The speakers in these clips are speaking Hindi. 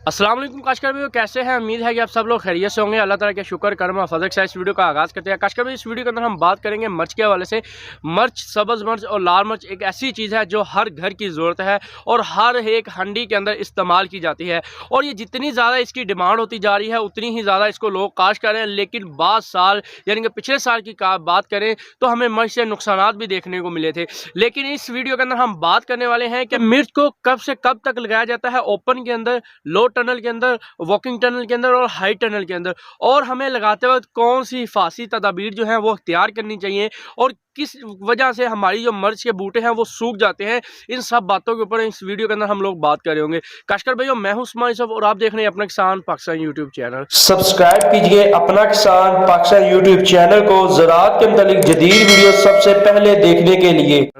अस्सलाम वालेकुम काशकर भाई, कैसे हैं? उम्मीद है कि आप सब लोग खैरियत से होंगे। अल्लाह ताला के शुक्र कर्म और फजल से इस वीडियो का आगाज़ करते हैं। काशकर भाई, इस वीडियो के अंदर हम बात करेंगे मिर्च के हवाले से। मिर्च, सब्ज़ मिर्च और लाल मिर्च एक ऐसी चीज़ है जो हर घर की ज़रूरत है और हर एक हंडी के अंदर इस्तेमाल की जाती है। और ये जितनी ज़्यादा इसकी डिमांड होती जा रही है उतनी ही ज़्यादा इसको लोग काश्त कर रहे हैं। लेकिन बाद साल यानी कि पिछले साल की बात करें तो हमें मिर्च से नुकसानात भी देखने को मिले थे। लेकिन इस वीडियो के अंदर हम बात करने वाले हैं कि मिर्च को कब से कब तक लगाया जाता है, ओपन के अंदर, लो टनल के अंदर, वॉकिंग टनल के अंदर और हाई टनल के अंदर, और हमें लगाते वक्त कौन सी हिफाज़ती तदाबीर जो है वो अख्तियार करनी चाहिए और किस वजह से हमारी जो मिर्च के बूटे हैं वो सूख जाते हैं। इन सब बातों के ऊपर इस वीडियो के अंदर हम लोग बात कर रहे होंगे। काशकर भाइयों, मैं हूं उस्मान यूसुफ और आप देख रहे हैं अपना किसान पाकिस्तान यूट्यूब चैनल। सब्सक्राइब कीजिए अपना किसान पाकिस्तान यूट्यूब चैनल को ज़राअत के मुतालिक जदीद वीडियो सबसे पहले देखने के लिए।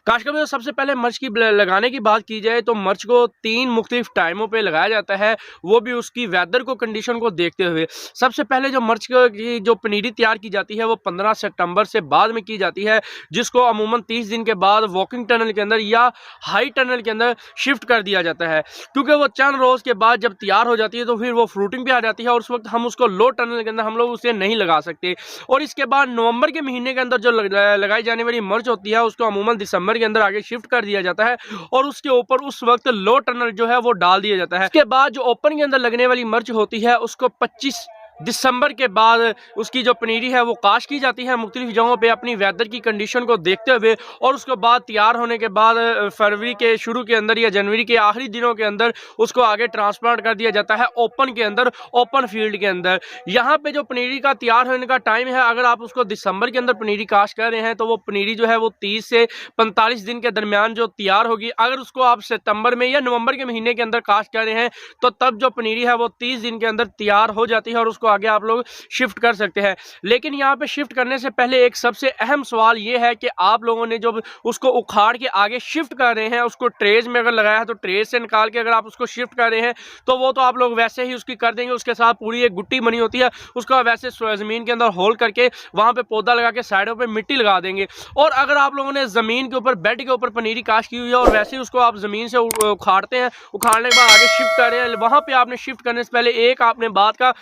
काशकर भाइयों, सबसे पहले मिर्च की लगाने की बात की जाए तो मिर्च को 3 मुख्तलिफ टाइमों पे लगाया जाता है, वो भी उसकी वेदर को, कंडीशन को देखते हुए। सबसे पहले जो मिर्च की जो पनीरी तैयार की जाती है वो 15 सितंबर से बाद में की जाती है, जिसको अमूमन 30 दिन के बाद वॉकिंग टनल के अंदर या हाई टनल के अंदर शिफ्ट कर दिया जाता है, क्योंकि वो चंद रोज़ के बाद जब तैयार हो जाती है तो फिर वो फ्रूटिंग पे आ जाती है और उस वक्त हम उसको लो टनल के अंदर हम लोग उसे नहीं लगा सकते। और इसके बाद नवंबर के महीने के अंदर जो लगाई जाने वाली मिर्च होती है उसको अमूमन दिसंबर के अंदर आगे शिफ्ट कर दिया जाता है और उसके ऊपर उस वक्त लो टनल जो है वो डाल दिया जाता है। इसके बाद जो ओपन के अंदर लगने वाली मिर्च होती है उसको 25 दिसंबर के बाद उसकी जो पनीरी है वो काश की जाती है मुख्तलिफ जगहों पे अपनी वेदर की कंडीशन को देखते हुए, और उसके बाद तैयार होने के बाद फरवरी के शुरू के अंदर या जनवरी के आखिरी दिनों के अंदर उसको आगे ट्रांसप्लांट कर दिया जाता है ओपन के अंदर, ओपन फील्ड के अंदर। यहाँ पे जो पनीरी का तैयार होने का टाइम है, अगर आप उसको दिसंबर के अंदर पनीरी काश कर रहे हैं तो वो पनीरी जो है वो 30 से 45 दिन के दरमियान जो तैयार होगी। अगर उसको आप सितंबर में या नवंबर के महीने के अंदर काश कर रहे हैं तो तब जो पनीरी है वो 30 दिन के अंदर तैयार हो जाती है और उसको आगे आप लोग शिफ्ट कर सकते हैं। लेकिन यहाँ पे शिफ्ट करने से पहले एक सबसे अहम सवाल ये है कि आप लोगों ने जब उसको उखाड़ के आगे शिफ्ट कर रहे हैं, उसको ट्रेज में अगर लगाया है तो ट्रेज से निकाल के अगर आप उसको शिफ्ट कर रहे हैं तो वो तो आप लोग वैसे ही उसकी कर देंगे, उसके साथ पूरी एक गुट्टी बनी होती है उसको वैसे ज़मीन के अंदर होल करके वहाँ पे पौधा लगा के साइडों पे मिट्टी लगा देंगे। और अगर आप लोगों ने ज़मीन के ऊपर, बेड के ऊपर पनीरी काश की हुई है और वैसे ही उसको आप ज़मीन से उखाड़ते हैं, उखाड़ने के बाद आगे शिफ्ट कर रहे हैं, वहाँ पर आपने शिफ्ट करने से पहले एक आपने बात का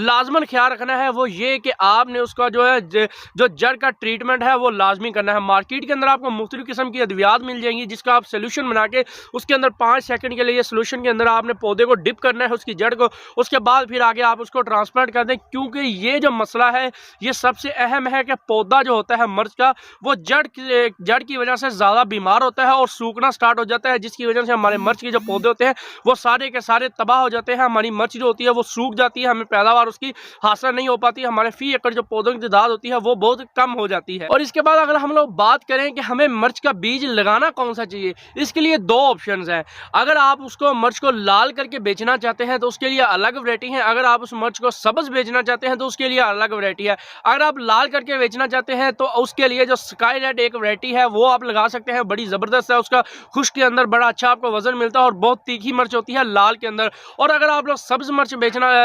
लाजमन ख्याल रखना है, वो ये कि आपने उसका जो है जो जड़ का ट्रीटमेंट है वो लाजमी करना है। मार्केट के अंदर आपको मुख्तलिफ किस्म की अद्वियात मिल जाएंगी जिसका आप सोल्यूशन बना के उसके अंदर 5 सेकंड के लिए सोल्यूशन के अंदर आपने पौधे को डिप करना है, उसकी जड़ को, उसके बाद फिर आगे आप उसको ट्रांसप्लांट कर दें। क्योंकि ये जो मसला है ये सबसे अहम है कि पौधा जो होता है मिर्च का वो जड़ की वजह से ज़्यादा बीमार होता है और सूखना स्टार्ट हो जाता है, जिसकी वजह से हमारे मिर्च के जो पौधे होते हैं वो सारे के सारे तबाह हो जाते हैं। हमारी मिर्च जो होती है वो सूख जाती है, हमें पैदावार उसकी हासिल नहीं हो पाती, हमारे फी एकड़ जो पौधों की तादाद होती है वो बहुत कम हो जाती है। और इसके बाद अगर हम लोग बात करें कि हमें मिर्च का बीज लगाना कौन सा चाहिए, इसके लिए 2 ऑप्शंस हैं। अगर आप उसको मिर्च को लाल करके बेचना चाहते हैं तो उसके लिए अलग वैरायटी है, अगर आप उस मिर्च को सब्ज बेचना चाहते हैं तो उसके लिए अलग वैरायटी है। अगर आप लाल करके बेचना चाहते हैं तो उसके लिए जो स्काई रेड एक वैरायटी है वो आप लगा सकते हैं, बड़ी ज़बरदस्त है, उसका खुश्क के अंदर बड़ा अच्छा आपको वजन मिलता है और बहुत तीखी मिर्च होती है लाल के अंदर। और अगर आप लोग सब्ज मिर्च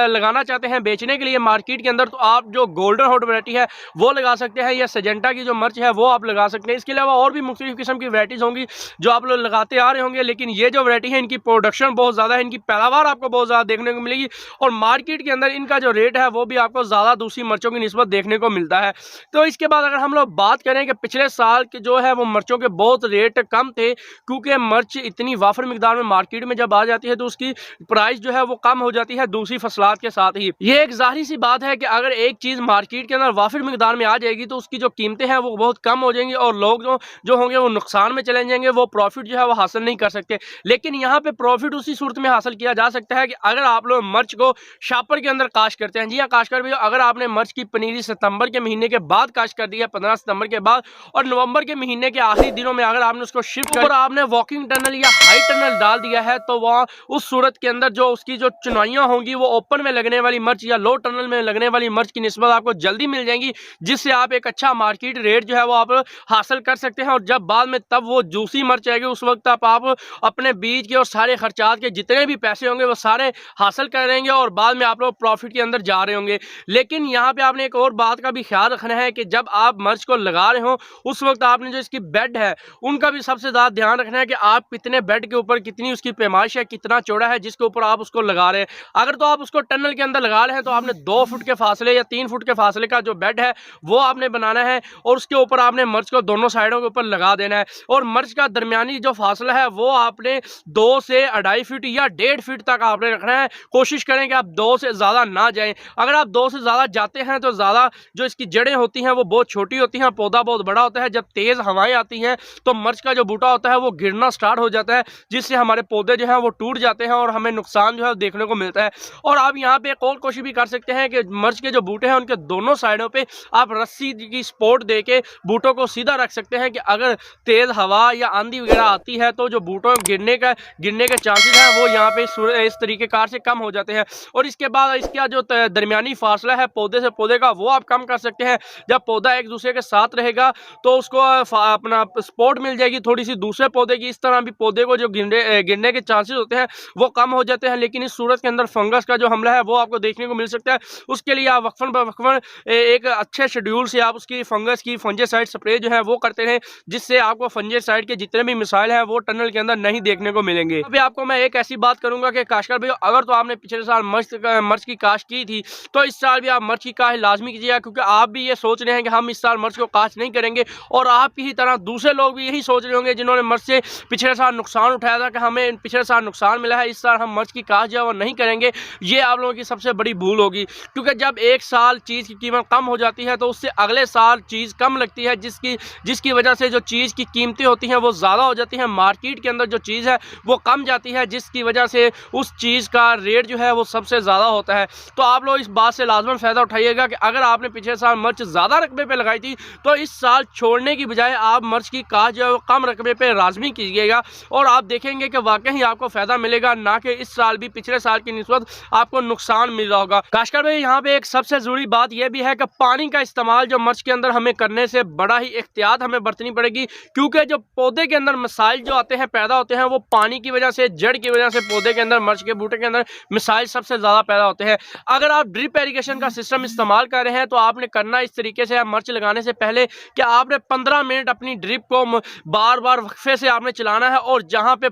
लगाना चाहते हैं बेचने के लिए मार्केट के अंदर, तो आप जो गोल्डन हॉट वैरायटी है वो लगा सकते हैं, या सजेंटा की जो मिर्च है वो आप लगा सकते हैं। इसके अलावा और भी मुख्तलिफ किस्म की वैराइटीज़ होंगी जो आप लोग लगाते आ रहे होंगे, लेकिन ये जो वैरायटी है इनकी प्रोडक्शन बहुत ज़्यादा है, इनकी पैदावार आपको बहुत ज़्यादा देखने को मिलेगी और मार्केट के अंदर इनका जो रेट है वो भी आपको ज़्यादा दूसरी मिर्चों की निस्बत देखने को मिलता है। तो इसके बाद अगर हम लोग बात करें कि पिछले साल के जो है वो मिर्चों के बहुत रेट कम थे, क्योंकि मिर्च इतनी वाफर मिकदार में मार्केट में जब आ जाती है तो उसकी प्राइस जो है वो कम हो जाती है दूसरी फसलात के साथ ही। ये एक जाहिर सी बात है कि अगर एक चीज़ मार्केट के अंदर वाफिर मिकदार में आ जाएगी तो उसकी जो कीमतें हैं वो बहुत कम हो जाएंगी और लोग जो होंगे वो नुकसान में चले जाएंगे, वो प्रॉफिट जो है वो हासिल नहीं कर सकते। लेकिन यहाँ पे प्रॉफिट उसी सूरत में हासिल किया जा सकता है कि अगर आप लोग मिर्च को शापर के अंदर काश करते हैं। जी हाँ काश कर भी, अगर आपने मिर्च की पनीरी सितंबर के महीने के बाद काश कर दी है, 15 सितंबर के बाद, और नवंबर के महीने के आखिरी दिनों में अगर आपने उसको शिफ्ट कर आपने वॉकिंग टनल या हाई टनल डाल दिया है तो वहाँ उस सूरत के अंदर जो उसकी जो चुनाइयाँ होंगी वो ओपन में लगने वाली मिर्च या लो टनल में लगने वाली मिर्च की निस्बत आपको जल्दी मिल जाएंगी, जिससे आप एक अच्छा मार्केट रेट जो है वो आप हासिल कर सकते हैं। और जब बाद में तब वो जूसी मिर्च आएगी, उस वक्त आप अपने बीज के और सारे खर्चात के जितने भी पैसे होंगे वो सारे हासिल करेंगे और बाद में आप लोग प्रॉफिट के अंदर जा रहे होंगे। लेकिन यहाँ पे आपने एक और बात का भी ख्याल रखना है कि जब आप मिर्च को लगा रहे हो उस वक्त आपने जो इसकी बेड है उनका भी सबसे ज़्यादा ध्यान रखना है कि आप कितने बेड के ऊपर, कितनी उसकी पैमाइश है, कितना चौड़ा है जिसके ऊपर आप उसको लगा रहे हैं। अगर तो आप उसको टनल के अंदर लगा रहे हैं तो आपने 2 फुट के फासले या 3 फुट के फासले का जो बेड है वो आपने बनाना है और उसके ऊपर आपने मिर्च को दोनों साइडों के ऊपर लगा देना है। और मिर्च का दरमियानी जो फासला है वो आपने 2 से 2.5 फीट या 1.5 फीट तक आपने रखना है। कोशिश करें कि आप 2 से ज़्यादा ना जाएं। अगर आप 2 से ज़्यादा जाते हैं तो ज़्यादा जो इसकी जड़ें होती हैं वो बहुत छोटी होती हैं, पौधा बहुत बड़ा होता है। जब तेज़ हवाएं आती हैं तो मिर्च का जो बूटा होता है वो गिरना स्टार्ट हो जाता है, जिससे हमारे पौधे जो हैं वो टूट जाते हैं और हमें नुकसान जो है देखने को मिलता है। और आप यहाँ पे एक और कोशिश भी कर सकते हैं कि मिर्च के जो बूटे हैं उनके दोनों साइडों पे आप रस्सी की सपोर्ट दे के बूटों को सीधा रख सकते हैं कि अगर तेज़ हवा या आंधी वगैरह आती है तो जो बूटों गिरने के चांसेस हैं वो यहाँ पे इस तरीके कार से कम हो जाते हैं। और इसके बाद इसका जो दरमियानी फासला है पौधे से पौधे का वो आप कम कर सकते हैं। जब पौधा एक दूसरे के साथ रहेगा तो उसको अपना सपोर्ट मिल जाएगी थोड़ी सी दूसरे पौधे की, इस तरह भी पौधे को जो गिरने के चांसेस होते हैं वो कम हो जाते हैं। लेकिन इस सूरत के अंदर फंगस का जो हमला है वो आपको देखने को मिल सकता है। उसके लिए आप वक्फन ब वक्फन एक अच्छे शेड्यूल से आप उसकी फंगस की फंजीसाइड स्प्रे जो है वो करते रहें, जिससे आपको फंजीसाइड के जितने भी मिसाइल हैं वो टनल के अंदर नहीं देखने को मिलेंगे। अभी आपको मैं एक ऐसी बात करूंगा कि काश्तकार भाई, अगर तो आपने पिछले साल मिर्च की काश्त की थी तो इस साल भी आप मिर्च की काश्त लाजमी कीजिएगा, क्योंकि आप भी ये सोच रहे हैं कि हम इस साल मिर्च को काश्त नहीं करेंगे और आपकी ही तरह दूसरे लोग भी यही सोच रहे होंगे जिन्होंने मिर्च से पिछले साल नुकसान उठाया था कि हमें पिछले साल नुकसान मिला है, इस साल हम मिर्च की काश्त जो है वो नहीं करेंगे। ये आप लोगों की सबसे बड़ी भूल होगी, क्योंकि जब एक साल चीज़ की कीमत कम हो जाती है तो उससे अगले साल चीज़ कम लगती है, जिसकी वजह से जो चीज़ की कीमतें होती हैं वो ज़्यादा हो जाती हैं। मार्केट के अंदर जो चीज़ है वो कम जाती है, जिसकी वजह से उस चीज़ का रेट जो है वो सबसे ज़्यादा होता है। तो आप लोग इस बात से लाजमन फ़ायदा उठाइएगा कि अगर आपने पिछले साल मिर्च ज़्यादा रकबे पे लगाई थी तो इस साल छोड़ने की बजाय आप मिर्च की काश्त जो है वो कम रकबे पे लाजमी कीजिएगा और आप देखेंगे कि वाकई आपको फ़ायदा मिलेगा, ना कि इस साल भी पिछले साल की निस्बत आपको नुकसान मिल रहा होगा। काश्तकार भाई, यहाँ पे एक सबसे ज़रूरी बात यह भी है कि पानी का इस्तेमाल जो मिर्च के अंदर हमें करने से बड़ा ही एहतियात हमें बरतनी पड़ेगी, क्योंकि जो पौधे के अंदर मिसाइल जो आते हैं पैदा होते हैं वो पानी की वजह से, जड़ की वजह से पौधे के अंदर, मिर्च के बूटे के अंदर मिसाइल सबसे ज़्यादा पैदा होते हैं। अगर आप ड्रिप इरिगेशन का सिस्टम इस्तेमाल कर रहे हैं तो आपने करना इस तरीके से, मिर्च लगाने से पहले कि आपने 15 मिनट अपनी ड्रिप को बार बार वक्फे से आपने चलाना है और जहाँ पे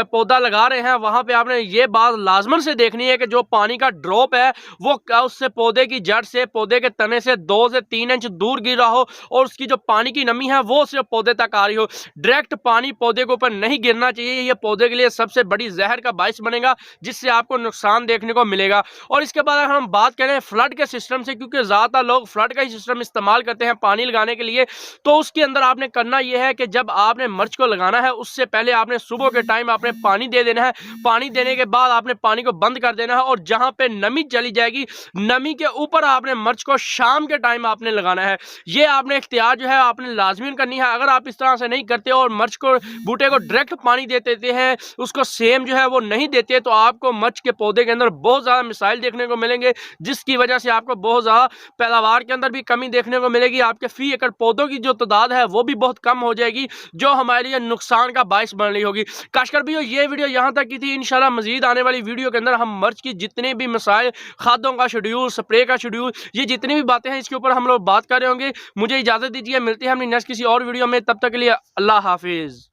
पौधा लगा रहे हैं वहाँ पे आपने ये बात लाजमन से देखनी है कि जो पानी का ड्रॉप है वो उससे पौधे की जड़ से, पौधे के तने से 2 से 3 इंच दूर गिर रहा हो और उसकी जो पानी की नमी है वो सिर्फ पौधे तक आ रही हो। डायरेक्ट पानी पौधे के ऊपर नहीं गिरना चाहिए, ये पौधे के लिए सबसे बड़ी जहर का बाइस बनेगा, जिससे आपको नुकसान देखने को मिलेगा। और इसके बाद अगर हम बात करें फ्लड के सिस्टम से, क्योंकि ज़्यादातर लोग फ्लड का ही सिस्टम इस्तेमाल करते हैं पानी लगाने के लिए, तो उसके अंदर आपने करना यह है कि जब आपने मिर्च को लगाना है उससे पहले आपने सुबह के टाइम आपने पानी दे देना है। पानी देने के बाद आपने पानी को बंद कर देना है और जहां पे नमी चली जाएगी, नमी के ऊपर आपने मिर्च को शाम के टाइम आपने लगाना है। ये आपने इख्तियार जो है आपने लाजमी करनी है। अगर आप इस तरह से नहीं करते और मिर्च को, बूटे को डायरेक्ट पानी देते हैं, उसको सेम जो है वो नहीं देते, तो आपको मिर्च के पौधे के अंदर बहुत ज़्यादा मिसाइल देखने को मिलेंगे, जिसकी वजह से आपको बहुत ज़्यादा पैदावार के अंदर भी कमी देखने को मिलेगी। आपके फी एकड़ पौधों की जो तादाद है वो भी बहुत कम हो जाएगी, जो हमारे लिए नुकसान का बाइस बन रही होगी। काश्तकार भाइयों, ये वीडियो यहाँ तक की थी। इंशाल्लाह मजीद आने वाली वीडियो के अंदर हम मिर्च की जितने भी मिसाइल, खादों का शेड्यूल, स्प्रे का शेड्यूल, ये जितनी भी बातें हैं इसके ऊपर हम लोग बात कर रहे होंगे। मुझे इजाज़त दीजिए, मिलते हैं अपनी नेक्स्ट किसी और वीडियो में। तब तक के लिए अल्लाह हाफिज़।